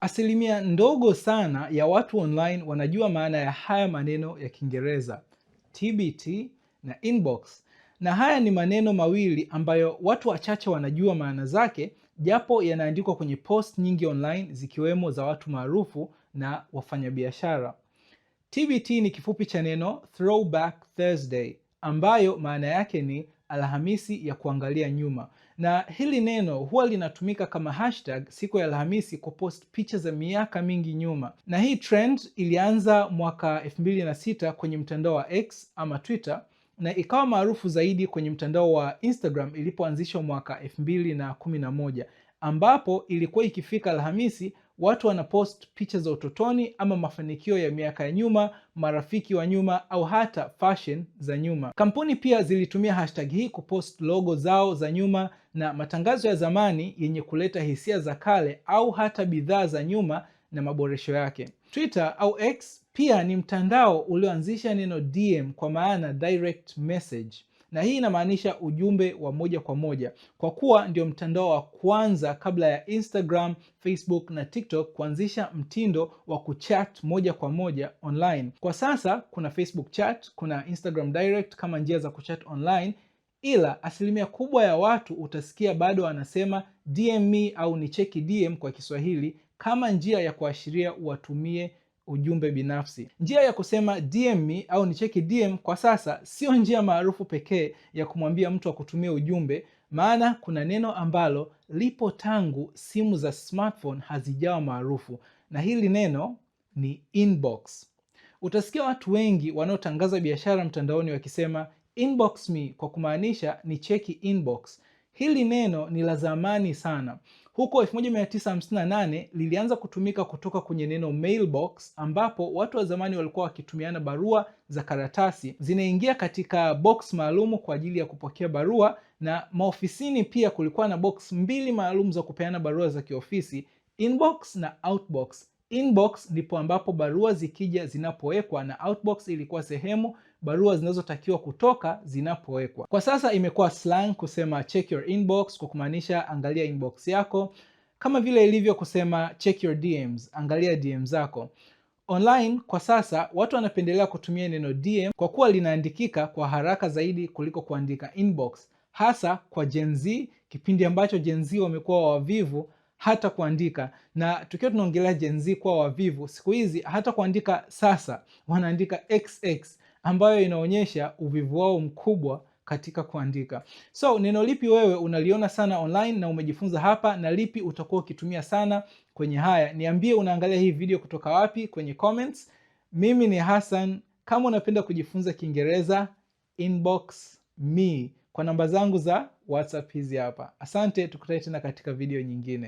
Asilimia ndogo sana ya watu online wanajua maana ya haya maneno ya Kiingereza, TBT na inbox. Na haya ni maneno mawili ambayo watu wachache wanajua maana zake, japo yanaandikwa kwenye post nyingi online zikiwemo za watu maarufu na wafanyabiashara. TBT ni kifupi cha neno Throwback Thursday, ambayo maana yake ni Alhamisi ya kuangalia nyuma. Na hili neno huwa linatumika kama hashtag siku ya Alhamisi kupost picha za miaka mingi nyuma. Na hii trend ilianza mwaka 2006 kwenye mtandao wa X ama Twitter, na ikawa maarufu zaidi kwenye mtandao wa Instagram ilipoanzishwa mwaka 2011, ambapo ilikuwa ikifika Alhamisi watu wanapost picha za utotoni ama mafanikio ya miaka ya nyuma, marafiki wa nyuma au hata fashion za nyuma. Kampuni pia zilitumia hashtag hii kupost logo zao za nyuma na matangazo ya zamani yenye kuleta hisia za kale au hata bidhaa za nyuma na maboresho yake. Twitter au X pia ni mtandao ulioanzisha neno DM kwa maana direct message. Na hii inamaanisha ujumbe wa moja kwa moja, kwa kuwa ndio mtandao wa kwanza kabla ya Instagram, Facebook na TikTok kuanzisha mtindo wa kuchat moja kwa moja online. Kwa sasa kuna Facebook chat, kuna Instagram direct kama njia za kuchat online, ila asilimia kubwa ya watu utasikia bado wanasema DM me au nicheki DM kwa Kiswahili kama njia ya kuashiria watumie ujumbe binafsi. Njia ya kusema DM me au nicheki DM kwa sasa sio njia maarufu pekee ya kumwambia mtu akutumie ujumbe, maana kuna neno ambalo lipo tangu simu za smartphone hazijawa maarufu, na hili neno ni inbox. Utasikia watu wengi wanaotangaza biashara mtandaoni wakisema inbox me, kwa kumaanisha ni cheki inbox. Hili neno ni la zamani sana. Huko 1958 lilianza kutumika kutoka kwenye neno mailbox, ambapo watu wa zamani walikuwa wakitumiana barua za karatasi zinaingia katika box maalumu kwa ajili ya kupokea barua, na maofisini pia kulikuwa na box mbili maalumu za kupeana barua za kiofisi, inbox na outbox. Inbox ndipo ambapo barua zikija zinapowekwa, na outbox ilikuwa sehemu barua zinazotakiwa kutoka zinapowekwa. Kwa sasa imekuwa slang kusema check your inbox, kwa kumaanisha angalia inbox yako, kama vile ilivyo kusema check your DMs, angalia DM zako. Online kwa sasa watu wanapendelea kutumia neno DM kwa kuwa linaandikika kwa haraka zaidi kuliko kuandika inbox, hasa kwa Gen Z, kipindi ambacho Gen Z wamekuwa wavivu hata kuandika. Na tukiwa tunaongelea Gen Z kuwa wavivu, siku hizi hata kuandika sasa wanaandika XX, ambayo inaonyesha uvivu wao mkubwa katika kuandika. So neno lipi wewe unaliona sana online na umejifunza hapa, na lipi utakuwa ukitumia sana kwenye haya? Niambie unaangalia hii video kutoka wapi kwenye comments. Mimi ni Hassan. Kama unapenda kujifunza Kiingereza, inbox me kwa namba zangu za WhatsApp hizi hapa. Asante, tukutane tena katika video nyingine.